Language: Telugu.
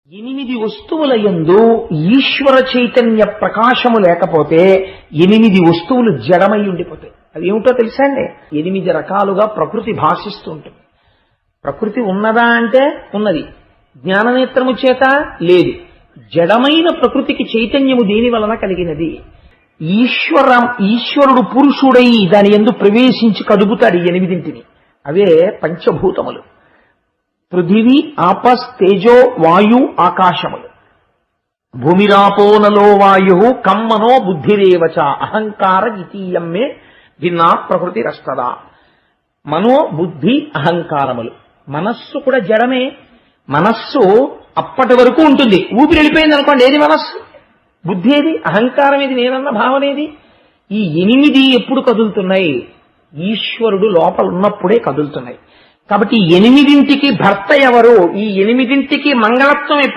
ఎనిమిది వస్తువుల యందు ఈశ్వర చైతన్య ప్రకాశము లేకపోతే ఎనిమిది వస్తువులు జడమై ఉండిపోతాయి. అవి ఏమిటో తెలుసా అండి? 8 రకాలుగా ప్రకృతి భాషిస్తూ ఉంటుంది. ప్రకృతి ఉన్నదా అంటే ఉన్నది, జ్ఞాననేత్రము చేత లేదు. జడమైన ప్రకృతికి చైతన్యము దేని వలన కలిగినది? ఈశ్వరుడు పురుషుడై దాని యందు ప్రవేశించి కదుపుతాడు 8. అవే పంచభూతములు: పృథివీ, ఆపస్, తేజో, వాయు, ఆకాశములు. భూమిరాపో నలో వాయు కమ్మనో బుద్ధిరేవచ అహంకార ద్వితీయమ్మే భిన్నా ప్రకృతి రస్తదా. మనో, బుద్ధి, అహంకారములు. మనస్సు కూడా జడమే. మనస్సు అప్పటి వరకు ఉంటుంది, ఊపిరి వెళ్ళిపోయింది అనుకోండి, ఏది మనస్సు? బుద్ధి ఏది? అహంకారం ఏది? నేనన్న భావన ఏది? ఈ 8 ఎప్పుడు కదులుతున్నాయి? ఈశ్వరుడు లోపల ఉన్నప్పుడే కదులుతున్నాయి. కాబట్టి 8ంటికి భర్త ఎవరు? ఈ 8ంటికి మంగళత్వం ఎప్పుడు